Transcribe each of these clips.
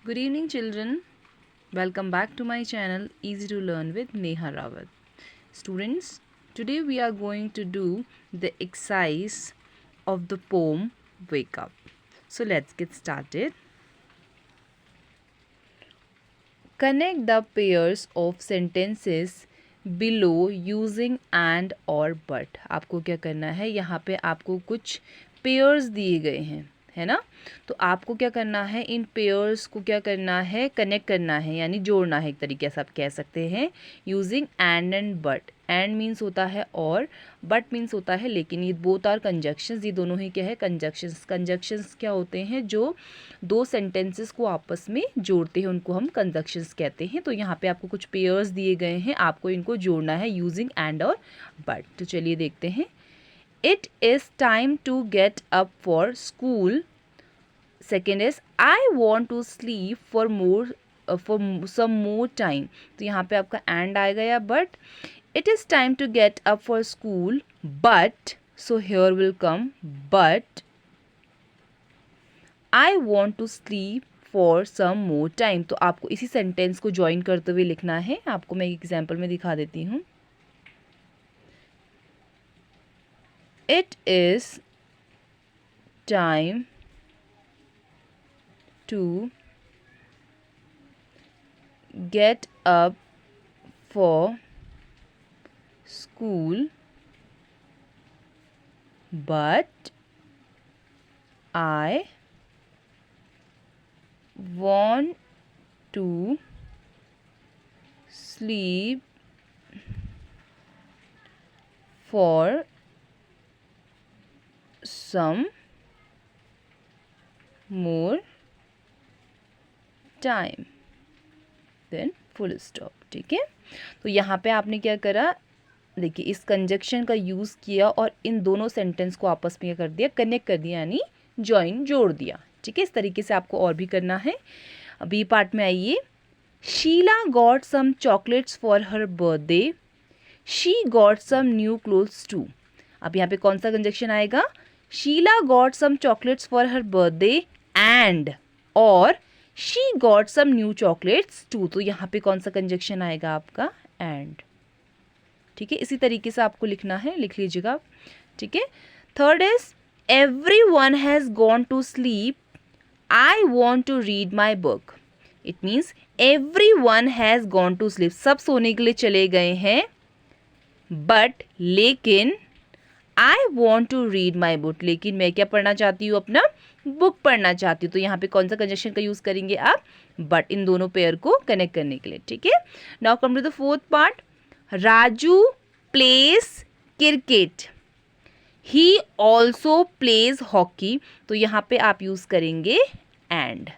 Good evening, children. Welcome back to my channel Easy to Learn with Neha Rawat. Students, today we are going to do the exercise of the poem Wake Up. So let's get started. Connect the pairs of sentences below using and or but. आपको क्या करना है, यहाँ पे आपको कुछ pairs दिए गए हैं, है ना। तो आपको क्या करना है, इन पेयर्स को क्या करना है, कनेक्ट करना है, यानी जोड़ना है, एक तरीके से आप कह सकते हैं, using and but. And means होता है और, बट मीन्स होता है लेकिन। ये बोथ आर कंजक्शंस, ये दोनों ही क्या है, कंजक्शंस। कंजक्शंस क्या होते हैं, जो दो सेंटेंसेस को आपस में जोड़ते हैं, उनको हम कंजक्शंस कहते हैं। तो यहाँ पे आपको कुछ पेयर्स दिए गए हैं, आपको इनको जोड़ना है यूजिंग एंड और बट। तो चलिए देखते हैं। It is time to get up for school. Second is I want to sleep for some more time. तो यहाँ पे आपका and आएगा या but. It is time to get up for school, but so here will come but I want to sleep for some more time. तो आपको इसी sentence को ज्वाइन करते हुए लिखना है। आपको मैं एक एग्जाम्पल में दिखा देती हूँ। It is time to get up for school, but I want to sleep for some more time, then full stop। ठीक है, तो यहाँ पे आपने क्या करा, देखिए इस कंजक्शन का यूज़ किया और इन दोनों सेंटेंस को आपस में क्या कर दिया, कनेक्ट कर दिया, यानी जॉइन, जोड़ दिया। ठीक है, इस तरीके से आपको और भी करना है। अभी पार्ट में आइए। Sheela got some chocolates for her birthday, she got some new clothes too. अब यहाँ पे कौन सा कंजक्शन आएगा, Sheela got some chocolates for her birthday and और she got some new chocolates too. तो यहाँ पे कौन सा कंजक्शन आएगा, आपका एंड। ठीक है, इसी तरीके से आपको लिखना है, लिख लीजिएगा। ठीक है, third is everyone has gone to sleep, I want to read my book. It means everyone has gone to sleep, सब सोने के लिए चले गए हैं, बट लेकिन I want to read my book, लेकिन मैं क्या पढ़ना चाहती हूँ, अपना बुक पढ़ना चाहती हूँ। तो यहाँ पे कौन सा कंजक्शन का यूज़ करेंगे आप, बट, इन दोनों पेयर को कनेक्ट करने के लिए। ठीक है, now come to the fourth part. Raju plays cricket, he also plays hockey. तो यहाँ पे आप यूज़ करेंगे एंड।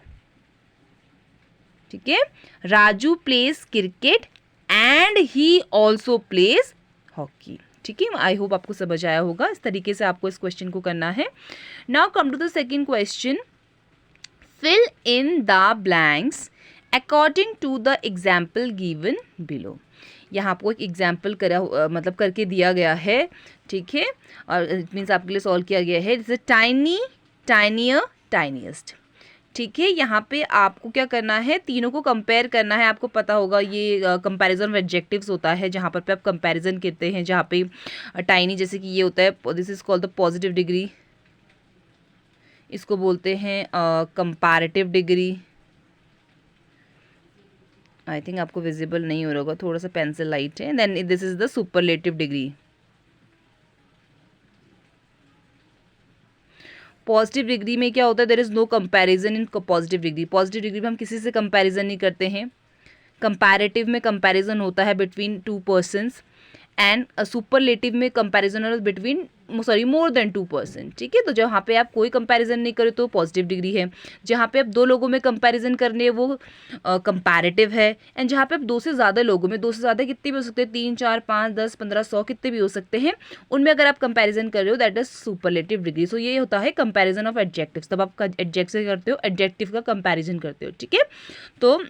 ठीक है, Raju plays cricket and he also plays hockey. ठीक है, आई होप आपको समझ आया होगा। इस तरीके से आपको इस क्वेश्चन को करना है। Now come to the second question. Fill in the blanks according to the example given below. यहाँ आपको एक एग्जाम्पल मतलब करके दिया गया है। ठीक है, और इट मीन्स आपके लिए सॉल्व किया गया है। जैसे टाइनी, टाइनियर, टाइनिएस्ट। ठीक है, यहाँ पे आपको क्या करना है, तीनों को कंपेयर करना है। आपको पता होगा ये कंपैरिजन ऑफ एडजेक्टिव्स होता है, जहाँ पर आप कंपैरिजन करते हैं, जहाँ पे टाइनी जैसे कि ये होता है, this is called the positive degree, इसको बोलते हैं कंपैरेटिव डिग्री। आई थिंक आपको विजिबल नहीं हो रहा होगा, थोड़ा सा पेंसिल लाइट है। Then this is the superlative degree. Positive degree में क्या होता है, there is no comparison in positive degree. Positive degree में हम किसी से कंपैरिजन नहीं करते हैं। कंपैरेटिव में कंपैरिजन होता है between two persons, and superlative में कंपैरिजन बिटवीन मोर देन 2%। ठीक है, तो जहाँ पे आप कोई कंपैरिजन नहीं करें तो पॉजिटिव डिग्री है। जहाँ पे आप दो लोगों में कंपैरिजन करने वो कंपैरेटिव है। एंड जहाँ पे आप दो से ज़्यादा लोगों में, दो से ज़्यादा कितने भी हो सकते हैं, 3, 4, 5, 10, 15, 100 कितने भी हो सकते हैं, उनमें अगर आप कंपैरिजन कर रहे हो, दैट इज सुपरलेटिव डिग्री। सो ये होता है कंपैरिजन ऑफ एडजेक्टिव्स। तब आप एडजेक्टिव करते हो, एडजेक्टिव का कंपैरिजन करते हो। ठीक है, तो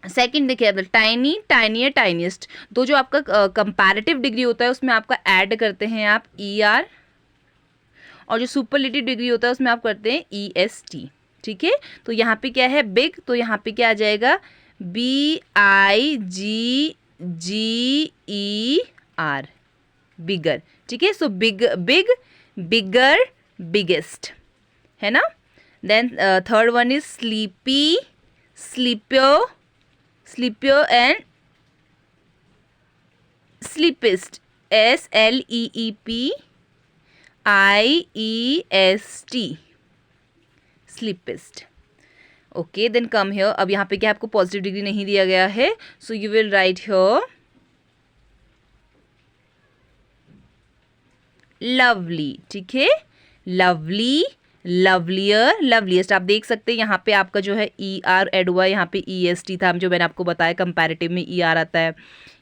सेकंड देखिए, टाइनी, टाइनियर, टाइनिएस्ट, तो जो आपका कंपैरेटिव डिग्री होता है उसमें आपका ऐड करते हैं आप ER, और जो सुपरलेटिव डिग्री होता है उसमें आप करते हैं EST। ठीक है। तो यहाँ पे क्या है बिग, तो यहाँ पे क्या आ जाएगा BIGGER, बिगर, ठीक है। So big big bigger biggest, है ना। Then third one is sleepy sleepier sleepier and sleepiest, SLEEPIEST, sleepiest. Okay then come here, अब यहाँ पे क्या आपको पॉजिटिव डिग्री नहीं दिया गया है, so you will write here lovely, ठीक है। Lovely, lovelier, loveliest. आप देख सकते हैं यहाँ पे आपका जो है ER एड हुआ है, यहाँ पे EST था, जो मैंने आपको बताया कंपैरेटिव में ER आता है,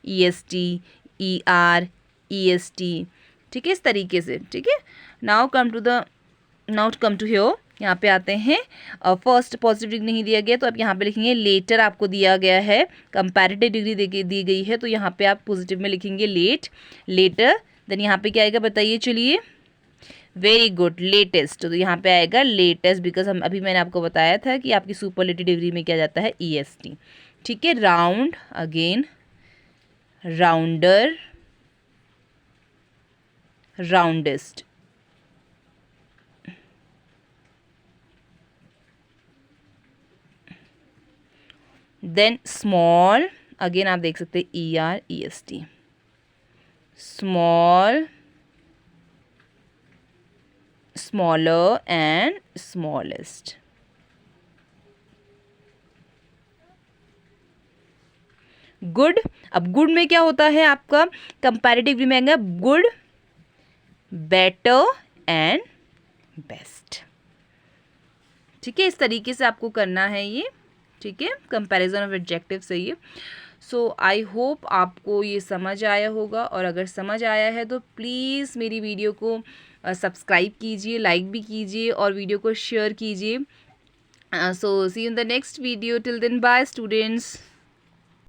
EST ER EST, ठीक है, इस तरीके से, ठीक है। नाउ कम टू हियर, यहाँ पे आते हैं। फर्स्ट पॉजिटिव डिग्री नहीं दिया गया, तो आप यहाँ पे लिखेंगे लेटर, आपको दिया गया है कंपैरेटिव डिग्री दी गई है, तो यहाँ पे आप पॉजिटिव में लिखेंगे लेटर। देन यहाँ पे क्या आएगा बताइए, चलिए, वेरी गुड, लेटेस्ट। तो यहाँ पे आएगा लेटेस्ट, बिकॉज हम अभी मैंने आपको बताया था कि आपकी सुपरलेटिव डिग्री में क्या जाता है EST, ठीक है। Round, again rounder, roundest. Then small, again आप देख सकते हैं ER EST, small, smaller and smallest. Good, अब गुड में क्या होता है आपका कंपैरेटिव में आएगा गुड, बेटर एंड बेस्ट, ठीक है। इस तरीके से आपको करना है ये, ठीक है, कंपैरिजन ऑफ एडजेक्टिव से ये। सो आई होप आपको ये समझ आया होगा, और अगर समझ आया है तो प्लीज़ मेरी वीडियो को सब्सक्राइब कीजिए, लाइक भी कीजिए और वीडियो को शेयर कीजिए। So see you in the next video, till then bye students.